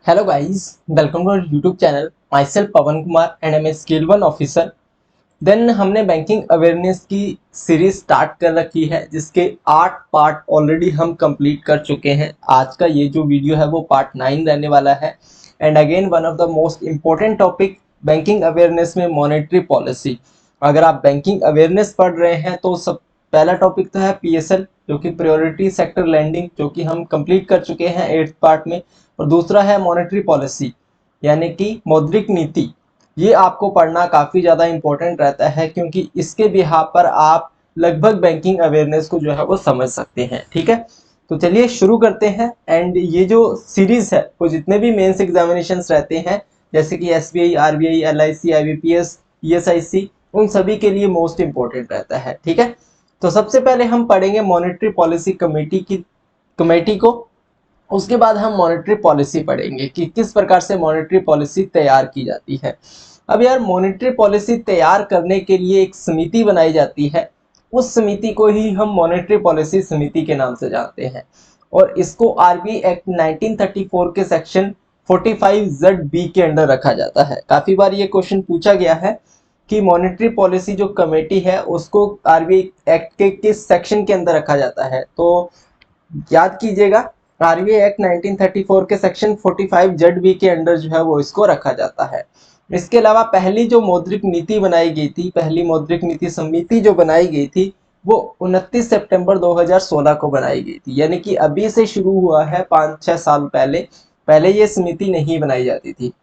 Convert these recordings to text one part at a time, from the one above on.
Hello guys, welcome to YouTube channel. Myself Pavan Kumar and am a scale one officer. Then हमने banking awareness की series start कर रखी है, जिसके 8 part already हम कंप्लीट कर चुके हैं। आज का ये जो वीडियो है वो पार्ट 9 रहने वाला है। And again one of the most important topic banking awareness में मॉनेटरी पॉलिसी। अगर आप बैंकिंग अवेयरनेस पढ़ रहे हैं तो सब पहला टॉपिक तो है पीएसएल, जो कि प्रायोरिटी सेक्टर लैंडिंग, जो कि हम कंप्लीट कर चुके हैं 8th पार्ट में। और दूसरा है मॉनेटरी पॉलिसी, यानी कि मौद्रिक नीति। ये आपको पढ़ना काफ़ी ज़्यादा इम्पोर्टेंट रहता है, क्योंकि इसके बिहाफ पर आप लगभग बैंकिंग अवेयरनेस को जो है वो समझ सकते हैं। ठीक है, तो चलिए शुरू करते हैं। एंड ये जो सीरीज़ है वो जितने भी मेंस एग्जामिनेशंस रहते हैं, जैसे कि SBI, RBI, LIC, IBPS, ESIC, उन सभी के लिए मोस्ट इम्पोर्टेंट रहता है। ठीक है, तो सबसे पहले हम पढ़ेंगे मॉनेटरी पॉलिसी कमेटी को। उसके बाद हम मॉनेटरी पॉलिसी पढ़ेंगे कि किस प्रकार से मॉनेटरी पॉलिसी तैयार की जाती है। अब यार, मॉनेटरी पॉलिसी तैयार करने के लिए एक समिति बनाई जाती है। उस समिति को ही हम मॉनेटरी पॉलिसी समिति के नाम से जानते हैं। और इसको आरबीआई एक्ट 1934 के सेक्शन 45Z(b) के अंडर रखा जाता है। काफ़ी बार ये क्वेश्चन पूछा गया है कि मॉनेटरी पॉलिसी जो कमेटी है उसको आरबीआई एक्ट के किस सेक्शन के अंदर रखा जाता है। तो याद कीजिएगा, आरबीआई एक्ट 1934 के सेक्शन 45Z(b) के अंडर जो है वो इसको रखा जाता है। इसके अलावा पहली जो मौद्रिक नीति बनाई गई थी, पहली मौद्रिक नीति समिति जो बनाई गई थी, वो 29 सितंबर 2016 को बनाई गई थी। यानी कि अभी से शुरू हुआ है, 5-6 साल पहले। पहले ये समिति नहीं बनाई जाती थी।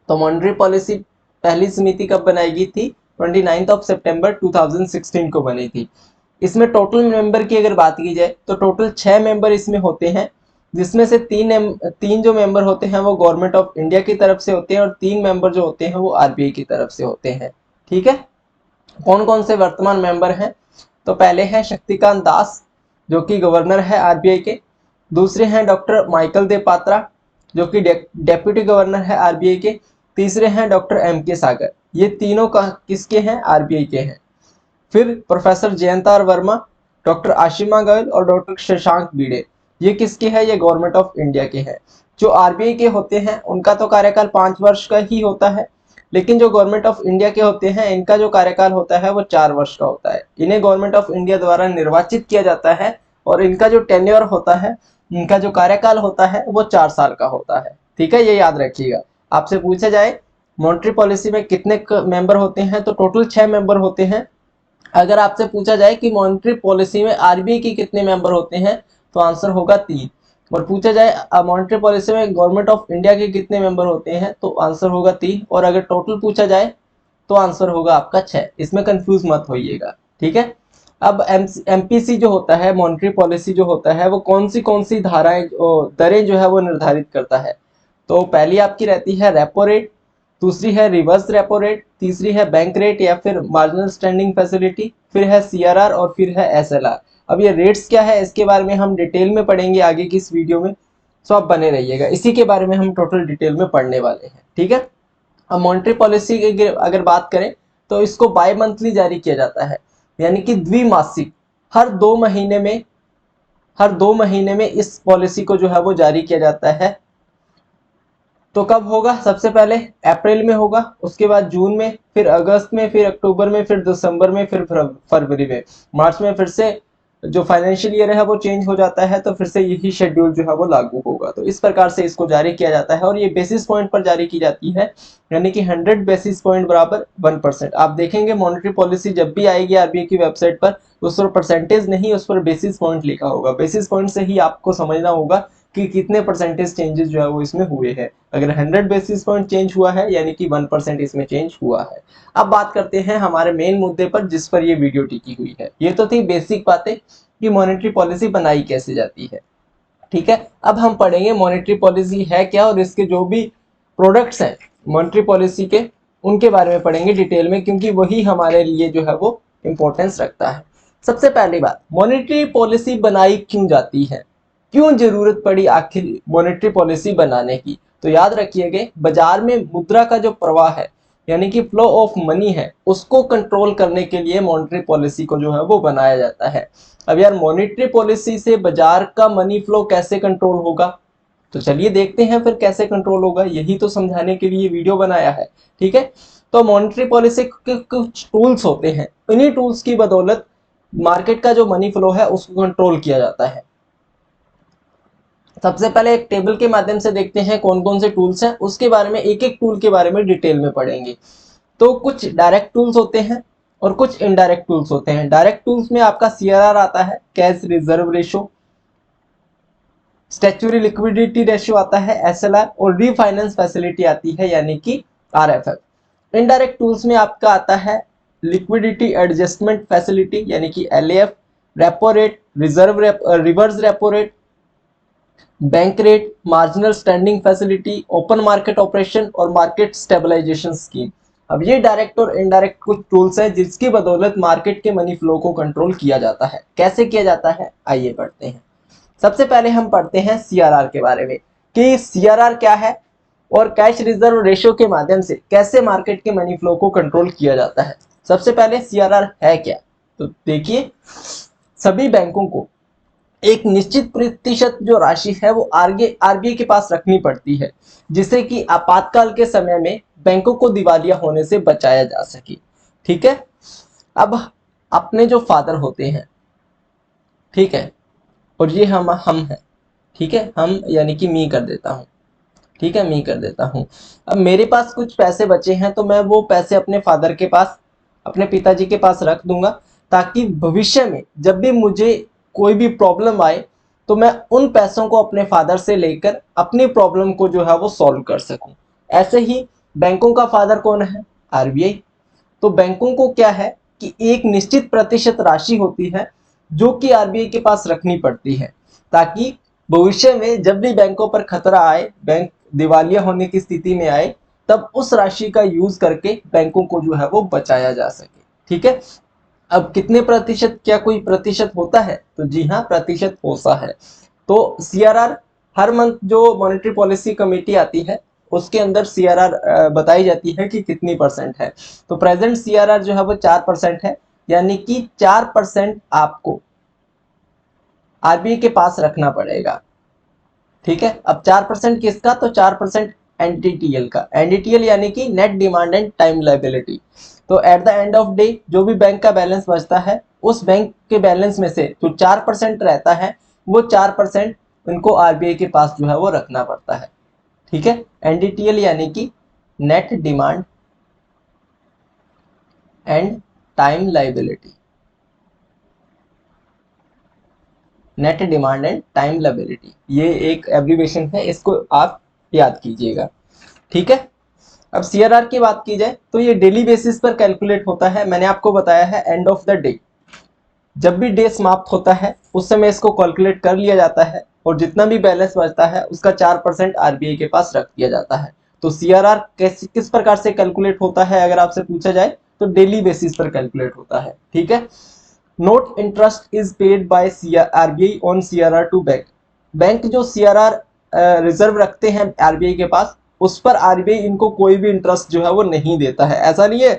तो मॉनेटरी पॉलिसी पहली समिति कब बनाई गई थी? 29 सितंबर 2016 को बनी थी। इसमें टोटल मेंबर की अगर बात की जाए तो टोटल 6 मेंबर इसमें होते हैं, जिसमें से तीन जो मेंबर होते हैं वो गवर्नमेंट ऑफ इंडिया की तरफ से होते हैं, और 3 मेंबर जो होते हैं वो आरबीआई की तरफ से होते हैं। ठीक है, कौन कौन से वर्तमान मेंबर हैं? तो पहले हैं शक्तिकांत दास, जो कि गवर्नर है आरबीआई के। दूसरे हैं डॉक्टर माइकल दे पात्रा, जो कि डेप्यूटी गवर्नर है आरबीआई के। तीसरे हैं डॉक्टर एम के सागर। ये तीनों का किसके हैं? आरबीआई के हैं। फिर प्रोफेसर जयंतार वर्मा, डॉक्टर आशिमा गोयल और डॉक्टर शशांक भिड़े, ये किसके हैं? ये गवर्नमेंट ऑफ इंडिया के हैं। जो आरबीआई के होते हैं उनका तो कार्यकाल 5 वर्ष का ही होता है, लेकिन जो गवर्नमेंट ऑफ इंडिया के होते हैं इनका जो कार्यकाल होता है वो 4 वर्ष का होता है। इन्हें गवर्नमेंट ऑफ इंडिया द्वारा निर्वाचित किया जाता है, और इनका जो टेन्योर होता है, इनका जो कार्यकाल होता है वो 4 साल का होता है। ठीक है, ये याद रखिएगा। आपसे पूछा जाए मॉनेटरी पॉलिसी में कितने मेंबर होते हैं, तो टोटल 6 मेंबर होते हैं। अगर आपसे पूछा जाए कि मॉनेटरी पॉलिसी में आरबीआई के कितने मेंबर होते हैं, तो आंसर होगा 3। और पूछा जाए मॉनेटरी पॉलिसी में गवर्नमेंट ऑफ इंडिया के कितने मेंबर होते हैं, तो आंसर होगा 3। और अगर टोटल पूछा जाए तो आंसर होगा आपका 6। इसमें कंफ्यूज मत होइएगा। ठीक है, अब एमपीसी जो होता है, मॉनेटरी पॉलिसी जो होता है, वो कौन सी धाराएं दरें जो है वो निर्धारित करता है। तो पहली आपकी रहती है रेपो रेट, दूसरी है रिवर्स रेपो रेट, तीसरी है बैंक रेट या फिर मार्जिनल स्टैंडिंग फैसिलिटी, फिर है सीआरआर और फिर है एसएलआर। अब ये रेट्स क्या है, इसके बारे में हम डिटेल में पढ़ेंगे आगे की इस वीडियो में। सो आप बने रहिएगा, इसी के बारे में हम टोटल डिटेल में पढ़ने वाले हैं। ठीक है, अब मॉनेटरी पॉलिसी की अगर बात करें तो इसको बाय मंथली जारी किया जाता है, यानी कि द्विमासिक। हर 2 महीने में इस पॉलिसी को जो है वो जारी किया जाता है। तो कब होगा? सबसे पहले अप्रैल में होगा, उसके बाद जून में, फिर अगस्त में, फिर अक्टूबर में, फिर दिसंबर में, फिर फरवरी में। मार्च में फिर से जो फाइनेंशियल ईयर है वो चेंज हो जाता है, तो फिर से यही शेड्यूल जो है वो लागू होगा। तो इस प्रकार से इसको जारी किया जाता है, और ये बेसिस पॉइंट पर जारी की जाती है, यानी कि 100 बेसिस पॉइंट बराबर 1%। आप देखेंगे मॉनेटरी पॉलिसी जब भी आएगी आरबीआई की वेबसाइट पर, उस पर परसेंटेज नहीं, उस पर बेसिस पॉइंट लिखा होगा। बेसिस पॉइंट से ही आपको समझना होगा कि कितने परसेंटेज चेंजेस जो है वो इसमें हुए हैं। अगर 100 बेसिस पॉइंट चेंज हुआ है, यानी कि 1% इसमें चेंज हुआ है। अब बात करते हैं हमारे मेन मुद्दे पर, जिस पर ये वीडियो टिकी हुई है। ये तो थी बेसिक बातें कि मॉनेटरी पॉलिसी बनाई कैसे जाती है। ठीक है, अब हम पढ़ेंगे मॉनेटरी पॉलिसी है क्या, और इसके जो भी प्रोडक्ट्स हैं मॉनेटरी पॉलिसी के, उनके बारे में पढ़ेंगे डिटेल में, क्योंकि वही हमारे लिए जो है वो इंपॉर्टेंस रखता है। सबसे पहली बात, मॉनेटरी पॉलिसी बनाई क्यों जाती है, क्यों जरूरत पड़ी आखिर मॉनेटरी पॉलिसी बनाने की? तो याद रखिएगा, बाजार में मुद्रा का जो प्रवाह है, यानी कि फ्लो ऑफ मनी है, उसको कंट्रोल करने के लिए मॉनेटरी पॉलिसी को जो है वो बनाया जाता है। अब यार, मॉनेटरी पॉलिसी से बाजार का मनी फ्लो कैसे कंट्रोल होगा? तो चलिए देखते हैं फिर कैसे कंट्रोल होगा, यही तो समझाने के लिए वीडियो बनाया है। ठीक है, तो मॉनेटरी पॉलिसी के कुछ टूल्स होते हैं, इन्हीं टूल्स की बदौलत मार्केट का जो मनी फ्लो है उसको कंट्रोल किया जाता है। सबसे पहले एक टेबल के माध्यम से देखते हैं कौन कौन से टूल्स हैं, उसके बारे में एक एक टूल के बारे में डिटेल में पढ़ेंगे। तो कुछ डायरेक्ट टूल्स होते हैं और कुछ इनडायरेक्ट टूल्स होते हैं। डायरेक्ट टूल्स में आपका सीआरआर आता है, cash reserve ratio, statutory liquidity ratio आता है एसएलआर, और रीफाइनेंस फैसिलिटी आती है यानी कि आरएफएफ। इनडायरेक्ट टूल्स में आपका आता है लिक्विडिटी एडजस्टमेंट फैसिलिटी यानी कि LAF, repo rate, reverse repo rate, bank rate, marginal standing facility, open market operation और मार्केट स्टेबलाइजेशन स्कीम। अब ये डायरेक्ट और इनडायरेक्ट कुछ टूल्स हैं जिसकी बदौलत मार्केट के मनी फ्लो को कंट्रोल किया जाता है। कैसे किया जाता है आइए पढ़ते हैं। सबसे पहले हम पढ़ते हैं सीआरआर के बारे में कि सीआरआर क्या है और कैश रिजर्व रेशियो के माध्यम से कैसे मार्केट के मनी फ्लो को कंट्रोल किया जाता है। सबसे पहले सीआरआर है क्या, तो देखिए सभी बैंकों को एक निश्चित प्रतिशत जो राशि है वो आरबीआई के पास रखनी पड़ती है, जिससे कि आपातकाल के समय में बैंकों को दिवालिया होने से बचाया जा सके। ठीक है, अब अपने जो फादर होते हैं, ठीक है, और ये हम हैं, ठीक है, हम यानी कि मी कर देता हूँ, ठीक है, मी कर देता हूँ। अब मेरे पास कुछ पैसे बचे हैं तो मैं वो पैसे अपने फादर के पास, अपने पिताजी के पास रख दूंगा, ताकि भविष्य में जब भी मुझे कोई भी प्रॉब्लम आए तो मैं उन पैसों को अपने फादर से लेकर अपनी प्रॉब्लम को जो है वो सॉल्व कर सकूं। ऐसे ही बैंकों का फादर कौन है, आरबीआई। तो बैंकों को क्या है कि एक निश्चित प्रतिशत राशि होती है जो कि आरबीआई के पास रखनी पड़ती है, ताकि भविष्य में जब भी बैंकों पर खतरा आए, बैंक दिवालिया होने की स्थिति में आए, तब उस राशि का यूज करके बैंकों को जो है वो बचाया जा सके। ठीक है, अब कितने प्रतिशत, क्या कोई प्रतिशत होता है, तो जी हाँ प्रतिशत होता है। तो सीआरआर हर मंथ जो मॉनेटरी पॉलिसी कमेटी आती है उसके अंदर सीआरआर बताई जाती है कि कितनी परसेंट है। तो प्रेजेंट सीआरआर जो है वो 4% है, यानी कि 4% आपको आरबीआई के पास रखना पड़ेगा। ठीक है, अब 4% किसका, तो 4% एनडीटीएल का। एनडीटीएल यानी कि net demand and time liability. तो at the end of day जो भी बैंक का बैलेंस बचता है, उस बैंक के बैलेंस में से जो 4% रहता है वो 4% उनको आरबीआई के पास जो है वो रखना पड़ता है। ठीक है, एनडीटीएल यानी कि net demand and time liability, net demand and time liability, ये एक एब्रीविएशन है, इसको आप याद कीजिएगा। ठीक है, अब सीआरआर की बात की जाए तो ये डेली बेसिस पर कैलकुलेट होता है। मैंने आपको बताया है एंड ऑफ द डे, जब भी डे समाप्त होता है उस समय इसको कैलकुलेट कर लिया जाता है और जितना भी बैलेंस बचता है उसका 4% आरबीआई के पास रख दिया जाता है। तो सीआरआर किस प्रकार से कैलकुलेट होता है अगर आपसे पूछा जाए तो डेली बेसिस पर कैलकुलेट होता है। ठीक है, note interest is paid by RBI on CRR to bank. Bank जो सीआरआर रिजर्व रखते हैं आरबीआई के पास, उस पर आरबीआई इनको कोई भी इंटरेस्ट जो है वो नहीं देता है। ऐसा नहीं है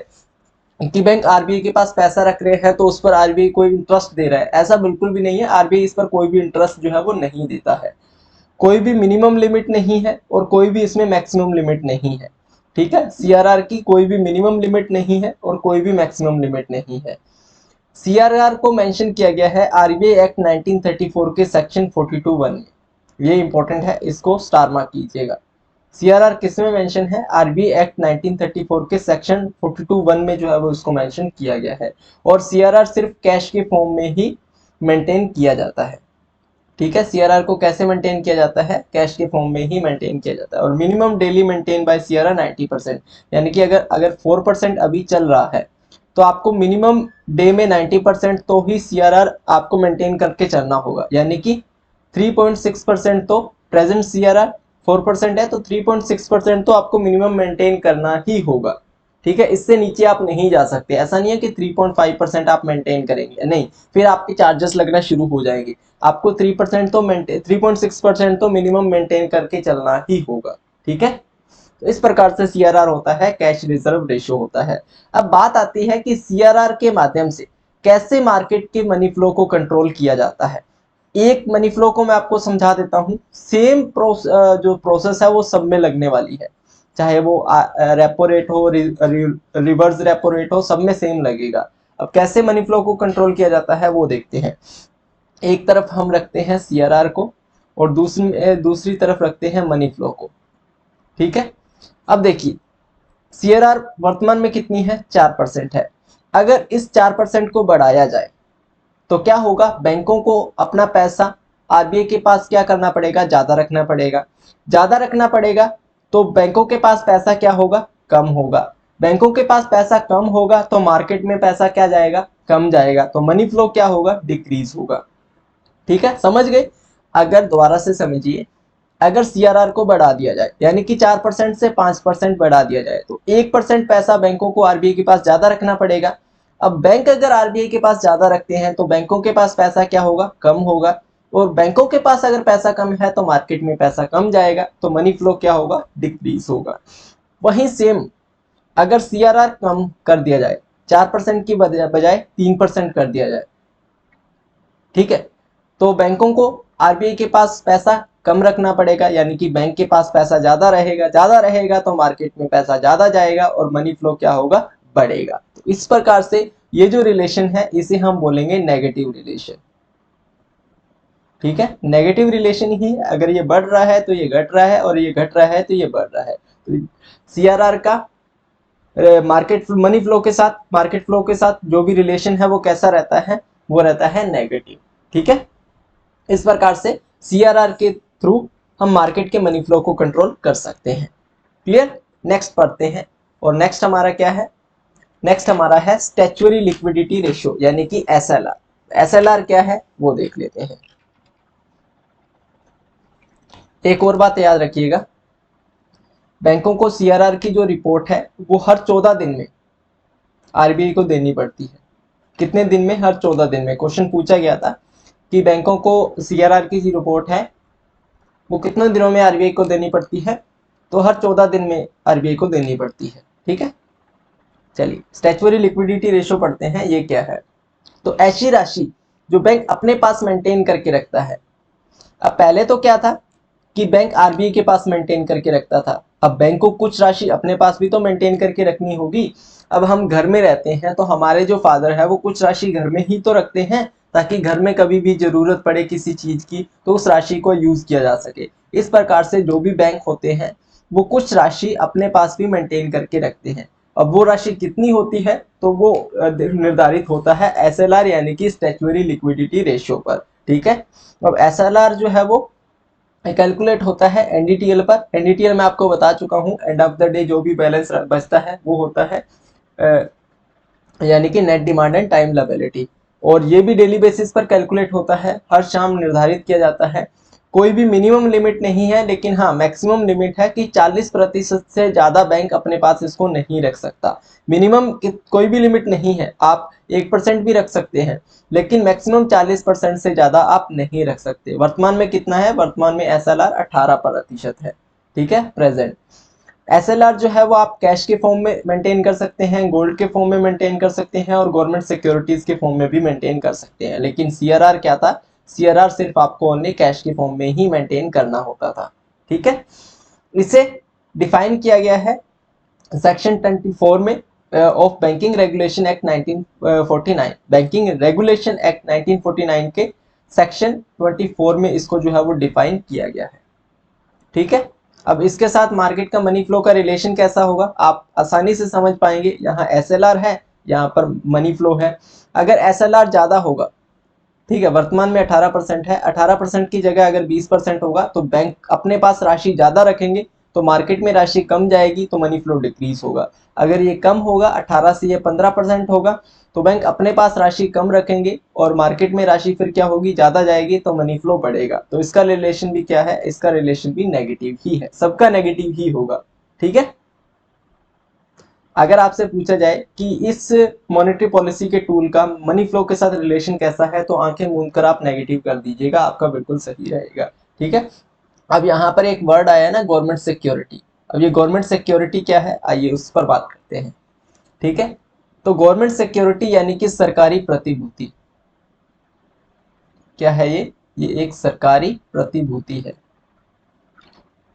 कि बैंक आरबीआई के पास पैसा रख रहे हैं तो उस पर आरबीआई कोई इंटरेस्ट दे रहा है, ऐसा बिल्कुल भी नहीं है। आरबीआई इस पर कोई भी इंटरेस्ट जो है वो नहीं देता है। कोई भी मिनिमम लिमिट नहीं है और कोई भी इसमें मैक्सिमम लिमिट नहीं है। ठीक है, सीआरआर की कोई भी मिनिमम लिमिट नहीं है और कोई भी मैक्सिमम लिमिट नहीं है। सीआरआर को मेंशन किया गया है आरबीआई एक्ट 1934 के सेक्शन 42(1) में। ये इंपॉर्टेंट है, इसको स्टार मार्क कीजिएगा। सीआरआर किस में मेंशन है, आरबीआई एक्ट 1934 के सेक्शन 42(1) में जो है वो इसको मेंशन किया गया है। और सीआरआर सिर्फ कैश के फॉर्म में ही मेंटेन किया जाता है। ठीक है, सीआरआर को कैसे मेंटेन किया जाता है, कैश के फॉर्म में ही मेंटेन किया जाता है। और minimum daily maintain by CRR 90%, यानी कि अगर 4% अभी चल रहा है तो आपको मिनिमम डे में 90% तो ही सीआरआर आपको मेंटेन करके चलना होगा। यानी कि 3.6% तो प्रेजेंट सीआरआर 4% है तो 3.6% तो आपको मिनिमम मेंटेन करना ही होगा। ठीक है, इससे नीचे आप नहीं जा सकते। ऐसा नहीं है कि 3.5% आप मेंटेन करेंगे, नहीं, फिर आपके चार्जेस लगना शुरू हो जाएंगे। आपको 3% तो 3.6% तो मिनिमम मेंटेन करके चलना ही होगा। ठीक है, तो इस प्रकार से सीआरआर होता है, कैश रिजर्व रेशियो होता है। अब बात आती है कि सीआरआर के माध्यम से कैसे मार्केट के मनी फ्लो को कंट्रोल किया जाता है। एक मनी फ्लो को मैं आपको समझा देता हूँ, सेम जो प्रोसेस है वो सब में लगने वाली है, चाहे वो रेपो रेट हो, रिवर्स रेपो रेट हो, सब में सेम लगेगा। अब कैसे मनी फ्लो को कंट्रोल किया जाता है वो देखते हैं। एक तरफ हम रखते हैं सीआरआर को और दूसरी तरफ रखते हैं मनी फ्लो को, ठीक है। अब देखिए सीआरआर वर्तमान में कितनी है, 4% है। अगर इस 4% को बढ़ाया जाए तो क्या होगा, बैंकों को अपना पैसा आरबीआई के पास क्या करना पड़ेगा, ज्यादा रखना पड़ेगा। ज्यादा रखना पड़ेगा तो बैंकों के पास पैसा क्या होगा, कम होगा। बैंकों के पास पैसा कम होगा तो मार्केट में पैसा क्या जाएगा, कम जाएगा, तो मनी फ्लो क्या होगा, डिक्रीज होगा। ठीक है, समझ गए। अगर दोबारा से समझिए, अगर सीआरआर को बढ़ा दिया जाए यानी कि 4% से 5% बढ़ा दिया जाए तो 1% पैसा बैंकों को आरबीआई के पास ज्यादा रखना पड़ेगा। अब बैंक अगर आरबीआई के पास ज्यादा रखते हैं तो बैंकों के पास पैसा क्या होगा, कम होगा। और बैंकों के पास अगर पैसा कम है तो मार्केट में पैसा कम जाएगा, तो मनी फ्लो क्या होगा, डिक्रीज होगा। वहीं सेम अगर सीआरआर कम कर दिया जाए, 4% की बजाय 3% कर दिया जाए, ठीक है, तो बैंकों को आरबीआई के पास पैसा कम रखना पड़ेगा, यानी कि बैंक के पास पैसा ज्यादा रहेगा तो मार्केट में पैसा ज्यादा जाएगा और मनी फ्लो क्या होगा, बढ़ेगा। तो इस प्रकार से ये जो रिलेशन है इसे हम बोलेंगे नेगेटिव रिलेशन। ठीक है, नेगेटिव रिलेशन ही है, अगर ये बढ़ रहा है तो ये घट रहा है और ये घट रहा है तो ये बढ़ रहा है। तो सीआरआर का मार्केट फ्लो के साथ जो भी रिलेशन है वो कैसा रहता है, वो रहता है नेगेटिव। ठीक है, इस प्रकार से सीआरआर के थ्रू हम मार्केट के मनी फ्लो को कंट्रोल कर सकते हैं। क्लियर, नेक्स्ट पढ़ते हैं। और नेक्स्ट हमारा क्या है, नेक्स्ट हमारा है स्टैच्यूटरी लिक्विडिटी रेशियो यानी कि एसएलआर। एसएलआर क्या है वो देख लेते हैं। एक और बात याद रखिएगा, बैंकों को सीआरआर की जो रिपोर्ट है वो हर 14 दिन में आरबीआई को देनी पड़ती है। कितने दिन में, हर 14 दिन में। क्वेश्चन पूछा गया था कि बैंकों को सीआरआर की जो रिपोर्ट है वो कितने दिनों में आरबीआई को देनी पड़ती है, तो हर 14 दिन में आरबीआई को देनी पड़ती है। ठीक है, चलिए स्टैच्यूटरी लिक्विडिटी रेशियो पढ़ते हैं, ये क्या है। तो ऐसी राशि जो बैंक अपने पास मेंटेन करके रखता है। अब पहले तो क्या था कि बैंक आरबीआई के पास मेंटेन करके रखता था, अब बैंक को कुछ राशि अपने पास भी तो मेंटेन करके रखनी होगी। अब हम घर में रहते हैं तो हमारे जो फादर है वो कुछ राशि घर में ही तो रखते हैं, ताकि घर में कभी भी जरूरत पड़े किसी चीज की तो उस राशि को यूज किया जा सके। इस प्रकार से जो भी बैंक होते हैं वो कुछ राशि अपने पास भी मेंटेन करके रखते हैं। अब वो राशि कितनी होती है तो वो निर्धारित होता है एसएलआर यानी कि स्टैच्यूटरी लिक्विडिटी रेशियो पर। ठीक है, अब एसएलआर जो है वो कैलकुलेट होता है एनडीटीएल पर। एनडीटीएल मैं आपको बता चुका हूँ, एंड ऑफ द डे जो भी बैलेंस बचता है वो होता है यानी कि net demand and time liability. और ये भी डेली बेसिस पर कैलकुलेट होता है, हर शाम निर्धारित किया जाता है। कोई भी मिनिमम लिमिट नहीं है, लेकिन हाँ मैक्सिमम लिमिट है कि 40% से ज्यादा बैंक अपने पास इसको नहीं रख सकता। मिनिमम कोई भी लिमिट नहीं है, आप 1% भी रख सकते हैं, लेकिन मैक्सिमम 40% से ज्यादा आप नहीं रख सकते। वर्तमान में कितना है, वर्तमान में एसएलआर 18% है। ठीक है, प्रेजेंट। एसएलआर जो है वो आप कैश के फॉर्म में मेंटेन कर सकते हैं, गोल्ड के फॉर्म में मेंटेन कर सकते हैं और गवर्नमेंट सिक्योरिटीज के फॉर्म में भी मेंटेन कर सकते हैं। लेकिन सीआरआर क्या था, सीआरआर सिर्फ आपको ओनली कैश के फॉर्म में ही मेंटेन करना होता था। ठीक है, इसे डिफाइन किया गया है सेक्शन 24 में of banking regulation act 1949। Banking regulation act 1949 के सेक्शन 24 में इसको जो है वो डिफाइन किया गया है। ठीक है, अब इसके साथ मार्केट का मनी फ्लो का रिलेशन कैसा होगा आप आसानी से समझ पाएंगे। यहाँ एसएलआर है, यहाँ पर मनी फ्लो है। अगर एसएलआर ज्यादा होगा, ठीक है, वर्तमान में 18% है, 18% की जगह अगर 20% होगा तो बैंक अपने पास राशि ज्यादा रखेंगे तो मार्केट में राशि कम जाएगी तो मनी फ्लो डिक्रीज होगा। अगर ये कम होगा, 18 से ये 15% होगा तो बैंक अपने पास राशि कम रखेंगे और मार्केट में राशि फिर क्या होगी, ज्यादा जाएगी तो मनी फ्लो बढ़ेगा। तो इसका रिलेशन भी क्या है, इसका रिलेशन भी नेगेटिव ही है, सबका नेगेटिव ही होगा। ठीक है, अगर आपसे पूछा जाए कि इस मॉनेटरी पॉलिसी के टूल का मनी फ्लो के साथ रिलेशन कैसा है तो आंखें मूंद कर आप नेगेटिव कर दीजिएगा, आपका बिल्कुल सही रहेगा। ठीक है, अब यहाँ पर एक वर्ड आया ना, गवर्नमेंट सिक्योरिटी। अब ये गवर्नमेंट सिक्योरिटी क्या है, आइए उस पर बात करते हैं। ठीक है, तो गवर्नमेंट सिक्योरिटी यानी कि सरकारी प्रतिभूति क्या है, ये ये एक सरकारी प्रतिभूति है।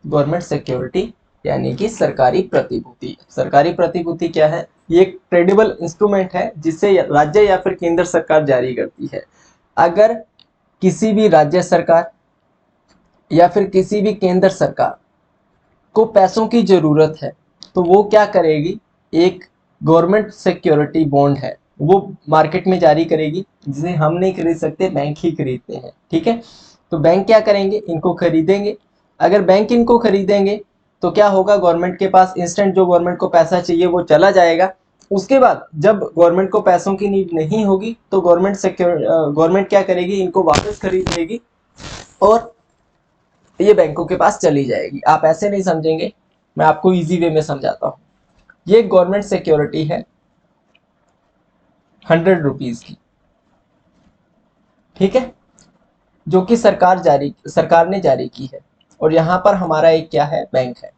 गवर्नमेंट सिक्योरिटी यानी कि सरकारी प्रतिभूति। सरकारी प्रतिभूति क्या है? ये एक ट्रेडेबल इंस्ट्रूमेंट है जिसे राज्य या फिर केंद्र सरकार जारी करती है। अगर किसी भी राज्य सरकार या फिर किसी भी केंद्र सरकार को पैसों की जरूरत है तो वो क्या करेगी? एक गवर्नमेंट सिक्योरिटी बॉन्ड है वो मार्केट में जारी करेगी, जिसे हम नहीं खरीद सकते, बैंक ही खरीदते हैं। ठीक है, तो बैंक क्या करेंगे? इनको खरीदेंगे। अगर बैंक इनको खरीदेंगे तो क्या होगा? गवर्नमेंट के पास इंस्टेंट जो गवर्नमेंट को पैसा चाहिए वो चला जाएगा। उसके बाद जब गवर्नमेंट को पैसों की नीड नहीं होगी तो गवर्नमेंट क्या करेगी? इनको वापस खरीद लेगी और ये बैंकों के पास चली जाएगी। आप ऐसे नहीं समझेंगे, मैं आपको इजी वे में समझाता हूँ। ये गवर्नमेंट सिक्योरिटी है 100 रुपीज की, ठीक है, जो कि सरकार ने जारी की है। और यहाँ पर हमारा एक क्या है? बैंक है।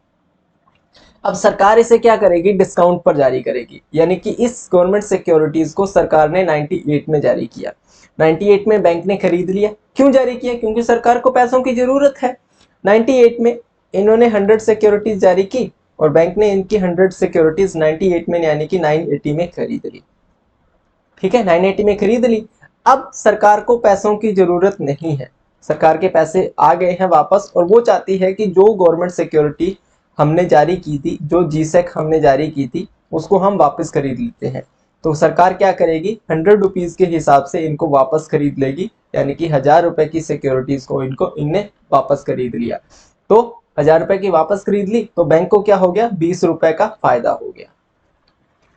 अब सरकार इसे क्या करेगी? डिस्काउंट पर जारी करेगी। यानी कि इस गवर्नमेंट सिक्योरिटीज को सरकार ने 98 में जारी किया। 98 में बैंक ने खरीद लिया। क्यों जारी किया? क्योंकि सरकार को पैसों की जरूरत है। 98 में इन्होंने 100 सिक्योरिटीज जारी की और बैंक ने इनकी 100 सिक्योरिटीज 98 में यानी कि 980 में खरीद ली। ठीक है, 980 में खरीद ली। अब सरकार को पैसों की जरूरत नहीं है, सरकार के पैसे आ गए हैं वापस, और वो चाहती है कि जो गवर्नमेंट सिक्योरिटी हमने जारी की थी, जो जीसेक हमने जारी की थी, उसको हम वापस खरीद लेते हैं। तो सरकार क्या करेगी? 100 रुपीज के हिसाब से इनको वापस खरीद लेगी। यानी कि 1000 रुपए की सिक्योरिटीज को इनने वापस खरीद लिया। तो 1000 रुपए की वापस खरीद ली तो बैंक को क्या हो गया? 20 रुपए का फायदा हो गया।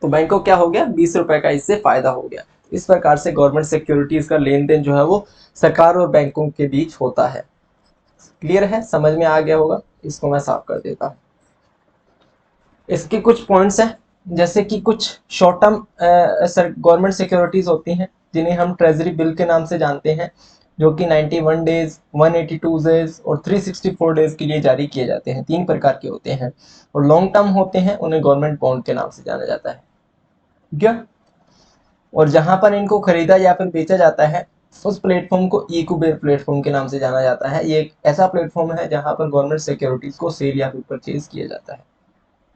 तो बैंक को क्या हो गया? 20 रुपए का इससे फायदा हो गया। इस प्रकार से गवर्नमेंट सिक्योरिटीज का लेन देन जो है वो सरकार और बैंकों के बीच होता है। क्लियर है? समझ में आ गया होगा। इसको मैं साफ कर देता हूँ। इसके कुछ पॉइंट्स हैं, जैसे कि कुछ शॉर्ट टर्म गवर्नमेंट सिक्योरिटीज होती हैं जिन्हें हम ट्रेजरी बिल के नाम से जानते हैं, जो कि 91 डेज, 182 डेज और 364 डेज के लिए जारी किए जाते हैं। 3 प्रकार के होते हैं। और लॉन्ग टर्म होते हैं, उन्हें गवर्नमेंट बॉन्ड के नाम से जाना जाता है। ठीक है, और जहां पर इनको खरीदा या फिर बेचा जाता है उस प्लेटफॉर्म को ई-कुबेर प्लेटफॉर्म के नाम से जाना जाता है। ये एक ऐसा प्लेटफॉर्म है जहां पर गवर्नमेंट सिक्योरिटीज को सेल या फिर परचेज किया जाता है।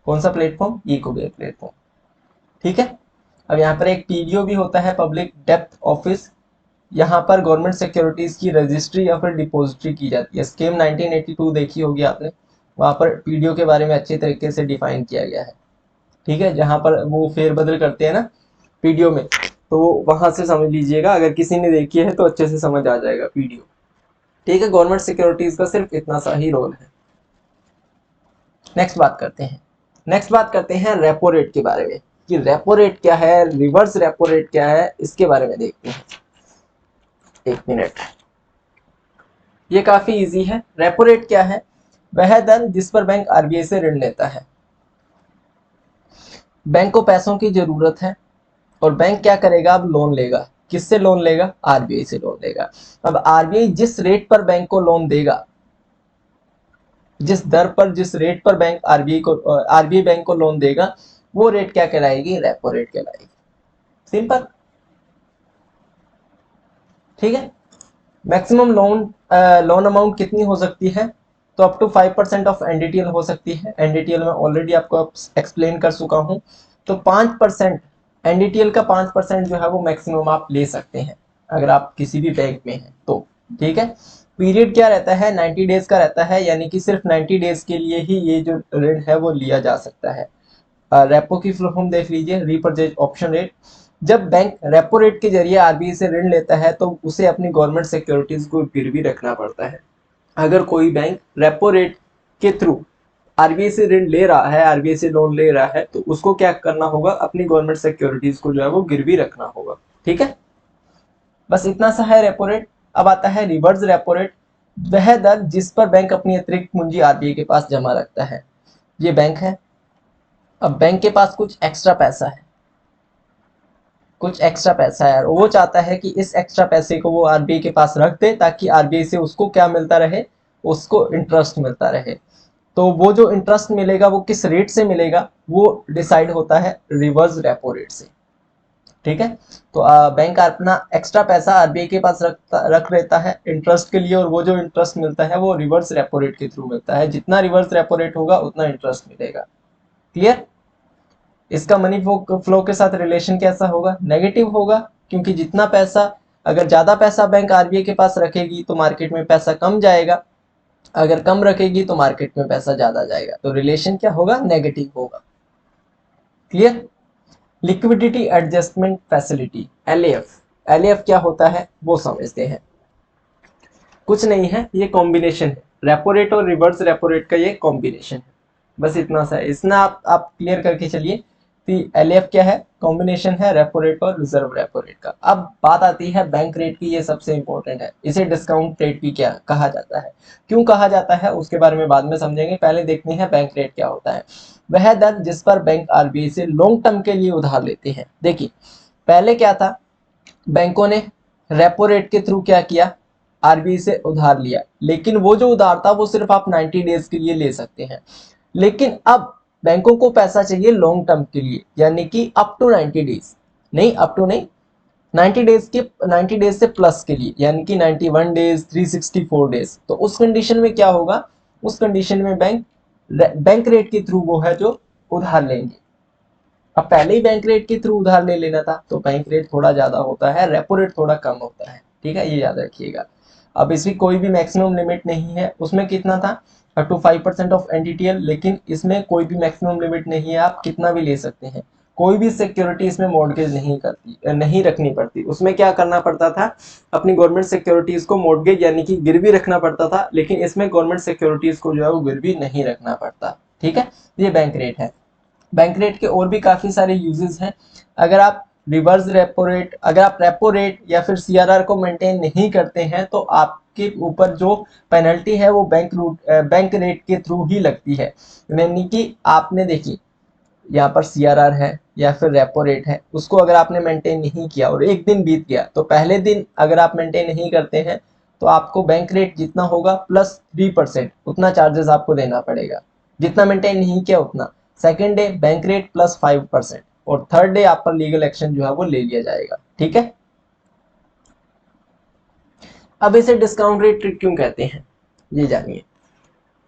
कौन सा प्लेटफॉर्म? ई-कुबेर प्लेटफॉर्म। ठीक है, अब यहाँ पर एक पीडीओ भी होता है, पब्लिक डेप्थ ऑफिस। यहाँ पर गवर्नमेंट सिक्योरिटीज की रजिस्ट्री या फिर डिपोजिटरी की जाती है। स्कीम 1982 देखी होगी आपने, वहां पर पीडीओ के बारे में अच्छे तरीके से डिफाइन किया गया है। ठीक है, जहां पर वो फेरबदल करते हैं ना पीडीओ में, तो वहां से समझ लीजिएगा। अगर किसी ने देखी है तो अच्छे से समझ आ जाएगा पीडीओ। ठीक है, गवर्नमेंट सिक्योरिटीज का सिर्फ इतना सा ही रोल है। नेक्स्ट बात करते हैं रेपो रेट के बारे में, कि रेपो रेट क्या है, रिवर्स रेपो रेट क्या है, इसके बारे में देखते हैं। एक मिनट, ये काफी इजी है। रेपो रेट क्या है? वह दर जिस पर बैंक आरबीआई से ऋण लेता है। बैंक को पैसों की जरूरत है और बैंक क्या करेगा? अब लोन लेगा। किससे लोन लेगा? आरबीआई से लोन लेगा। अब आरबीआई जिस रेट पर बैंक को लोन देगा, जिस रेट पर बैंक आरबीआई बैंक को लोन देगा, वो रेट क्या कहलाएगी? रेपो रेट कहलाएगी। सिंपल। ठीक है, मैक्सिमम लोन अमाउंट कितनी हो सकती है? तो अप टू 5% ऑफ एनडीटीएल हो सकती है। एनडीटीएल में ऑलरेडी आपको एक्सप्लेन कर चुका हूं। तो 5%, एनडीटीएल का 5% जो है वो मैक्सिमम आप ले सकते हैं अगर आप किसी भी बैंक में हैं तो। ठीक है, पीरियड क्या रहता है? 90 डेज का रहता है, यानी कि सिर्फ 90 डेज के लिए ही ये जो ऋण है वो लिया जा सकता है। रेपो की फुल फॉर्म देख लीजिए, रीपरचेज ऑप्शन रेट। जब बैंक रेपो रेट के जरिए आरबीआई से ऋण लेता है तो उसे अपनी गवर्नमेंट सिक्योरिटीज को गिरवी रखना पड़ता है। अगर कोई बैंक रेपो रेट के थ्रू आरबीआई से ऋण ले रहा है, आरबीआई से लोन ले रहा है, तो उसको क्या करना होगा? अपनी गवर्नमेंट सिक्योरिटीज को जो है वो गिरवी रखना होगा। ठीक है, बस इतना सा है रेपो रेट। अब आता है रिवर्स रेपो रेट, वह दर जिस पर बैंक अपनी अतिरिक्त पूंजी आरबीआई के पास जमा रखता है। ये बैंक है, अब बैंक के पास कुछ एक्स्ट्रा पैसा है, और वो चाहता है कि इस एक्स्ट्रा पैसे को वो आरबीआई के पास रख दे, ताकि आरबीआई से उसको क्या मिलता रहे? उसको इंटरेस्ट मिलता रहे। तो वो जो इंटरेस्ट मिलेगा वो किस रेट से मिलेगा? वो डिसाइड होता है रिवर्स रेपो रेट से। ठीक है। तो बैंक अपना एक्स्ट्रा पैसा आरबीआई के पास रख रहता है इंटरेस्ट के लिए, और वो जो इंटरेस्ट मिलता है वो रिवर्स रेपो रेट के थ्रू मिलता है। जितना रिवर्स रेपो रेट होगा उतना इंटरेस्ट मिलेगा। क्लियर। इसका मनी फ्लो के साथ रिलेशन कैसा होगा? नेगेटिव होगा, क्योंकि जितना पैसा, अगर ज्यादा पैसा बैंक आरबीआई के पास रखेगी तो मार्केट में पैसा कम जाएगा, अगर कम रखेगी तो मार्केट में पैसा ज्यादा जाएगा, तो रिलेशन क्या होगा? नेगेटिव होगा। Clear. Liquidity adjustment facility, LAF. LAF क्या होता है वो समझते हैं। कुछ नहीं है, ये कॉम्बिनेशन है, रेपो रेट और रिवर्स रेपो रेट का ये कॉम्बिनेशन है। बस इतना सा है, इतना आप क्लियर करके चलिए कि एलएफ क्या है? कॉम्बिनेशन है रेपो रेट और रिजर्व रेपो रेट का। अब बात आती है बैंक रेट की, ये सबसे इंपॉर्टेंट है। इसे डिस्काउंट रेट भी क्या कहा जाता है, क्यों कहा जाता है उसके बारे में बाद में समझेंगे। पहले देखते हैं बैंक रेट क्या होता है। वह दर जिस पर बैंक आरबीआई से लॉन्ग टर्म के लिए उधार लेते हैं। देखिए पहले क्या था, बैंकों ने रेपो रेट के थ्रू क्या किया? आरबीआई से उधार लिया, लेकिन वो जो उधार था वो सिर्फ आप 90 डेज के लिए ले सकते हैं। लेकिन अब बैंकों को पैसा चाहिए लॉन्ग टर्म के लिए, यानी कि अप टू 90 डेज, नहीं अप टू नहीं, 90 डेज के, 90 डेज से प्लस के लिए, यानी कि 91 डेज, 364 डेज। तो उस कंडीशन में क्या होगा? उस कंडीशन में बैंक रेट के थ्रू वो है जो उधार लेंगे। अब पहले ही बैंक रेट के थ्रू उधार ले लेना था, तो बैंक रेट थोड़ा ज्यादा होता है, रेपो रेट थोड़ा कम होता है। ठीक है, ये याद रखिएगा। अब इसकी कोई भी मैक्सिमम लिमिट नहीं है। उसमें कितना था? अप टू 5% ऑफ एनडीटीएल, लेकिन इसमें कोई भी मैक्सिमम लिमिट नहीं है, आप कितना भी ले सकते हैं। कोई भी सिक्योरिटी इसमें मॉर्गेज नहीं रखनी पड़ती। उसमें क्या करना पड़ता था? अपनी गवर्नमेंट सिक्योरिटीज को मॉर्गेज यानी कि गिरवी रखना पड़ता था, लेकिन इसमें गवर्नमेंट सिक्योरिटीज को जो है वो गिरवी नहीं रखना पड़ता। ठीक है, ये बैंक रेट है। बैंक रेट के और भी काफी सारे यूजेस हैं। अगर आप रिवर्स रेपो रेट, अगर आप रेपो रेट या फिर सीआरआर को मेंटेन नहीं करते हैं तो आपके ऊपर जो पेनल्टी है वो बैंक रेट के थ्रू ही लगती है। यानी कि आपने देखी यहाँ पर सीआरआर है या फिर रेपो रेट है, उसको अगर आपने मेंटेन नहीं किया और एक दिन बीत गया, तो पहले दिन अगर आप मेंटेन नहीं करते हैं तो आपको बैंक रेट जितना होगा प्लस 3% उतना चार्जेस आपको देना पड़ेगा। जितना मेंटेन नहीं किया उतना। Second day bank rate plus 5%, और थर्ड डे आप पर लीगल एक्शन जो है वो ले लिया जाएगा। ठीक है। अब इसे डिस्काउंट रेट ट्रिक क्यों कहते हैं ये जानिए।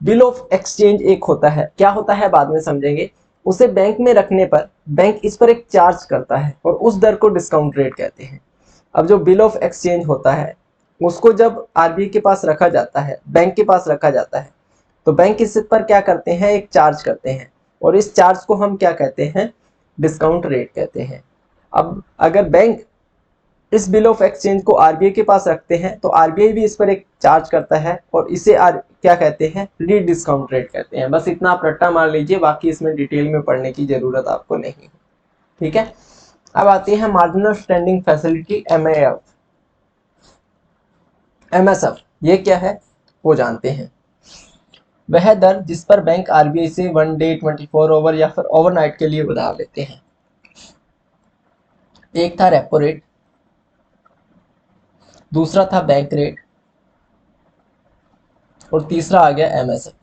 बिल ऑफ एक्सचेंज एक होता है, क्या होता है बाद में समझेंगे। उसे बैंक में रखने पर बैंक इस पर एक चार्ज करता है और उस दर को डिस्काउंट रेट कहते हैं। अब जो बिल ऑफ एक्सचेंज होता है उसको जब आरबीआई के पास रखा जाता है, बैंक के पास रखा जाता है, तो बैंक इस पर क्या करते हैं? एक चार्ज करते हैं, और इस चार्ज को हम क्या कहते हैं? डिस्काउंट रेट कहते हैं। अब अगर बैंक इस बिल ऑफ एक्सचेंज को आरबीआई के पास रखते हैं तो आरबीआई भी इस पर एक चार्ज करता है, और इसे क्या कहते हैं? री डिस्काउंट रेट कहते हैं। बस इतना आप रट्टा मार लीजिए, बाकी इसमें डिटेल में पढ़ने की जरूरत आपको नहीं है। ठीक है। अब आती है marginal standing facility, MAF. MSF ये क्या है वो जानते हैं। वह दर जिस पर बैंक आरबीआई से 1 डे, 24 आवर या फिर ओवरनाइट के लिए उधार लेते हैं। एक था रेपो रेट, दूसरा था बैंक रेट, और तीसरा आ गया एमएसएफ।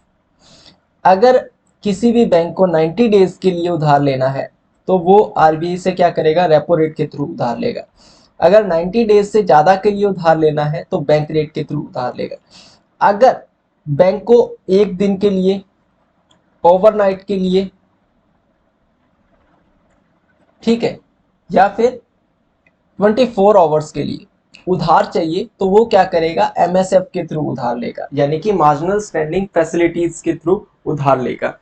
अगर किसी भी बैंक को 90 डेज के लिए उधार लेना है तो वो आरबीआई से क्या करेगा? रेपो रेट के थ्रू उधार लेगा। अगर 90 डेज से ज्यादा के लिए उधार लेना है तो बैंक रेट के थ्रू उधार लेगा। अगर बैंक को एक दिन के लिए, ओवरनाइट के लिए, ठीक है, या फिर 24 आवर्स के लिए उधार चाहिए तो वो क्या करेगा? एमएसएफ के थ्रू उधार लेगा, यानी कि मार्जिनल स्टैंडिंग फैसिलिटीज के थ्रू उधार लेगा।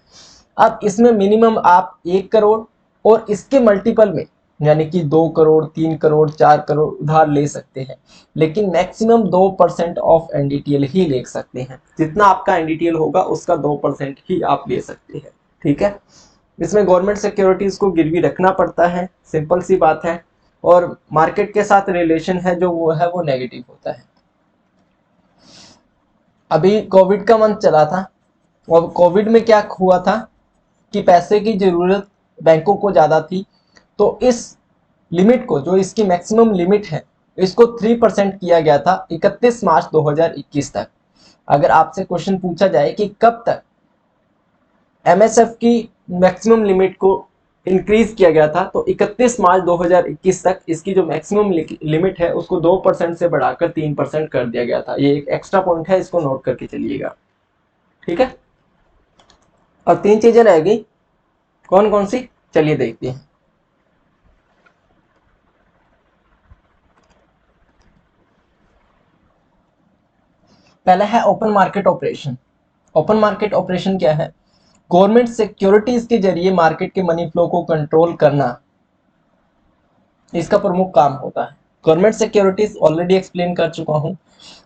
अब इसमें मिनिमम आप 1 करोड़ और इसके मल्टीपल में, यानी कि 2 करोड़, 3 करोड़, 4 करोड़ उधार ले सकते हैं, लेकिन मैक्सिमम 2% ऑफ एनडीटीएल ही ले सकते हैं। जितना आपका एनडीटीएल होगा उसका 2% ही आप ले सकते हैं। ठीक है। इसमें गवर्नमेंट सिक्योरिटीज को गिरवी रखना पड़ता है, सिंपल सी बात है, और मार्केट के साथ रिलेशन है जो वो है वो नेगेटिव होता है। अभी कोविड का मंथ चला था, और कोविड में क्या हुआ था कि पैसे की जरूरत बैंकों को ज्यादा थी, तो इस लिमिट को, जो इसकी मैक्सिमम लिमिट है, इसको 3% किया गया था 31 मार्च 2021 तक। अगर आपसे क्वेश्चन पूछा जाए कि कब तक एमएसएफ की मैक्सिमम लिमिट को इंक्रीज किया गया था। तो 31 मार्च 2021 तक इसकी जो मैक्सिमम लिमिट है उसको 2% से बढ़ाकर 3% कर दिया गया था। ये एक एक्स्ट्रा पॉइंट है, इसको नोट करके चलिएगा, ठीक है। और 3 चीजें रह गई, कौन कौन सी, चलिए देखते हैं। पहला है open market operation. Open market operation क्या है? गवर्नमेंट सिक्योरिटीज के जरिए मार्केट के मनी फ्लो को कंट्रोल करना इसका प्रमुख काम होता है। गवर्नमेंट सिक्योरिटीज ऑलरेडी एक्सप्लेन कर चुका हूं।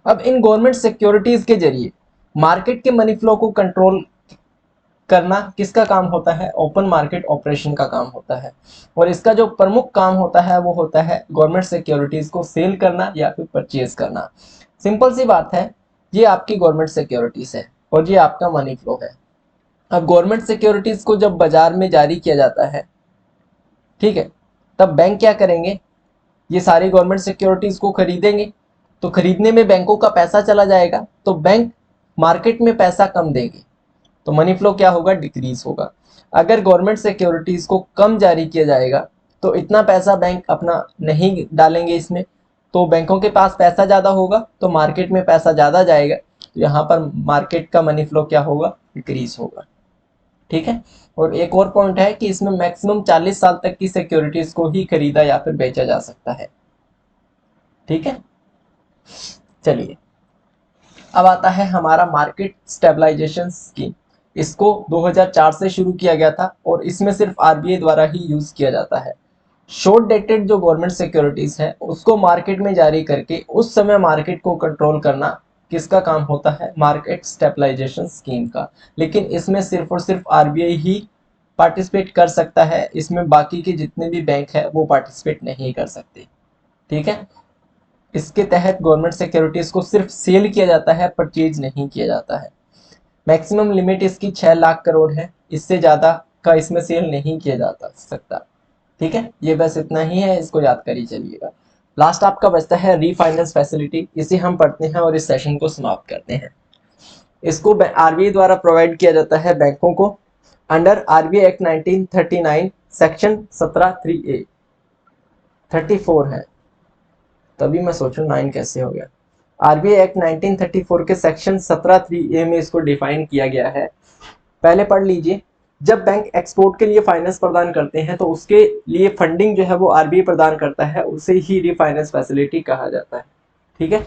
अब इन गवर्नमेंट सिक्योरिटीज के जरिए मार्केट के मनी फ्लो को कंट्रोल करना किसका काम होता है? ओपन मार्केट ऑपरेशन का काम होता है। और इसका जो प्रमुख काम होता है वो होता है गवर्नमेंट सिक्योरिटीज को सेल करना या फिर परचेज करना। सिंपल सी बात है, ये आपकी गवर्नमेंट सिक्योरिटीज है और ये आपका मनी फ्लो है। अब गवर्नमेंट सिक्योरिटीज को जब बाजार में जारी किया जाता है, ठीक है, तब बैंक क्या करेंगे? ये सारी गवर्नमेंट सिक्योरिटीज को खरीदेंगे। तो खरीदने में बैंकों का पैसा चला जाएगा, तो बैंक मार्केट में पैसा कम देंगे, तो मनी फ्लो क्या होगा? डिक्रीज होगा। अगर गवर्नमेंट सिक्योरिटीज को कम जारी किया जाएगा तो इतना पैसा बैंक अपना नहीं डालेंगे इसमें, तो बैंकों के पास पैसा ज़्यादा होगा, तो मार्केट में पैसा ज़्यादा जाएगा, तो यहाँ पर मार्केट का मनी फ्लो क्या होगा? डिक्रीज होगा, ठीक है। और एक और पॉइंट है कि इसमें मैक्सिमम 40 साल तक की सिक्योरिटीज को ही खरीदा या फिर बेचा जा सकता है, ठीक है। चलिए, अब आता है हमारा मार्केट स्टेबलाइजेशन स्कीम। इसको 2004 से शुरू किया गया था और इसमें सिर्फ आरबीआई द्वारा ही यूज किया जाता है। शॉर्ट डेटेड जो गवर्नमेंट सिक्योरिटीज है उसको मार्केट में जारी करके उस समय मार्केट को कंट्रोल करना किसका काम होता है? मार्केट स्टेबलाइजेशन स्कीम का। लेकिन इसमें सिर्फ और सिर्फ आरबीआई ही पार्टिसिपेट कर सकता है, इसमें बाकी के जितने भी बैंक है वो पार्टिसिपेट नहीं कर सकते, ठीक है। इसके तहत गवर्नमेंट सिक्योरिटीज को सिर्फ सेल किया जाता है, परचेज नहीं किया जाता है। मैक्सिमम लिमिट इसकी 6 लाख करोड़ है, इससे ज़्यादा का इसमें सेल नहीं किया जा सकता, ठीक है। ये बस इतना ही है, इसको याद कर ही चलिएगा। लास्ट आपका बचता है रीफाइनेंस फैसिलिटी, इसे हम पढ़ते हैं और इस सेशन को समाप्त करते हैं। इसको आरबीआई द्वारा प्रोवाइड किया जाता है बैंकों को under RBI act 1939 section 17(3)(a). 34 है, तभी मैं सोचूं 9 कैसे हो गया। आरबीआई एक्ट 1934 के सेक्शन 17(3)(a) में इसको डिफाइन किया गया है। पहले पढ़ लीजिए। जब बैंक एक्सपोर्ट के लिए फाइनेंस प्रदान करते हैं तो उसके लिए फंडिंग जो है वो आरबीआई प्रदान करता है, उसे ही रीफाइनेंस फैसिलिटी कहा जाता है, ठीक है।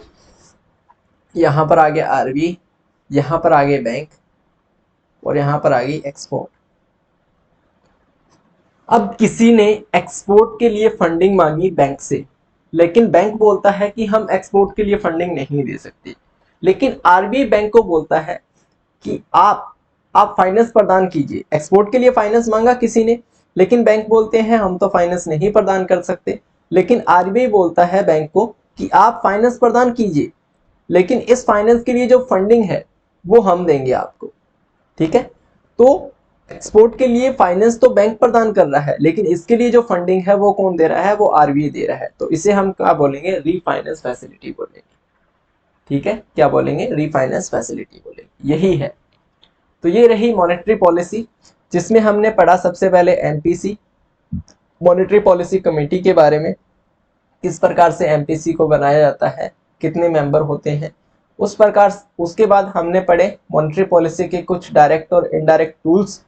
यहाँ पर आगे आरबीआई, यहाँ पर आगे बैंक और यहाँ पर आ गई एक्सपोर्ट। अब किसी ने एक्सपोर्ट के लिए फंडिंग मांगी बैंक से, लेकिन बैंक बोलता है कि हम एक्सपोर्ट के लिए फंडिंग नहीं दे सकते। लेकिन आरबीआई बैंक को बोलता है कि आप फाइनेंस प्रदान कीजिए। एक्सपोर्ट के लिए फाइनेंस मांगा किसी ने, लेकिन बैंक बोलते हैं हम तो फाइनेंस नहीं प्रदान कर सकते। लेकिन आरबीआई बोलता है बैंक को कि आप फाइनेंस प्रदान कीजिए, लेकिन इस फाइनेंस के लिए जो फंडिंग है वो हम देंगे आपको, ठीक है। तो एक्सपोर्ट के लिए फाइनेंस तो बैंक प्रदान कर रहा है, लेकिन इसके लिए जो फंडिंग है वो कौन दे रहा है? वो आरबीआई दे रहा है। तो इसे हम क्या बोलेंगे? रीफाइनेंस फैसिलिटी बोलेंगे, ठीक है। क्या बोलेंगे? रीफाइनेंस फैसिलिटी बोलेंगे, यही है। तो ये रही मॉनेटरी पॉलिसी, जिसमें हमने पढ़ा सबसे पहले एमपीसी, मॉनेटरी पॉलिसी कमेटी के बारे में, किस प्रकार से एमपीसी को बनाया जाता है, कितने मेंबर होते हैं, उस प्रकार। उसके बाद हमने पढ़े मॉनेटरी पॉलिसी के कुछ डायरेक्ट और इनडायरेक्ट टूल्स,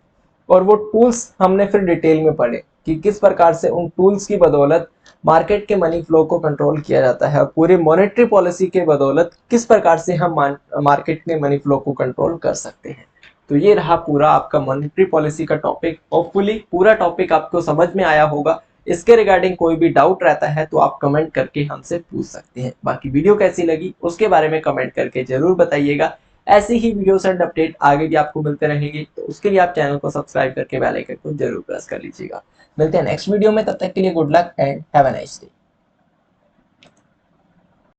और वो टूल्स हमने फिर डिटेल में पढ़े कि किस प्रकार से उन टूल्स की बदौलत मार्केट के मनी फ्लो को कंट्रोल किया जाता है, और पूरी मॉनेटरी पॉलिसी के बदौलत किस प्रकार से हम मार्केट के मनी फ्लो को कंट्रोल कर सकते हैं। तो ये रहा पूरा आपका मॉनेटरी पॉलिसी का टॉपिक। होपफुली पूरा टॉपिक आपको समझ में आया होगा। इसके रिगार्डिंग कोई भी डाउट रहता है तो आप कमेंट करके हमसे पूछ सकते हैं। बाकी वीडियो कैसी लगी उसके बारे में कमेंट करके जरूर बताइएगा। ऐसी ही वीडियोस एंड अपडेट आगे भी आपको मिलते रहेंगे, तो उसके लिए आप चैनल को सब्सक्राइब करके बेल आइकन को जरूर प्रेस कर लीजिएगा। मिलते हैं नेक्स्ट वीडियो में, तब तक के लिए good luck and have a nice day.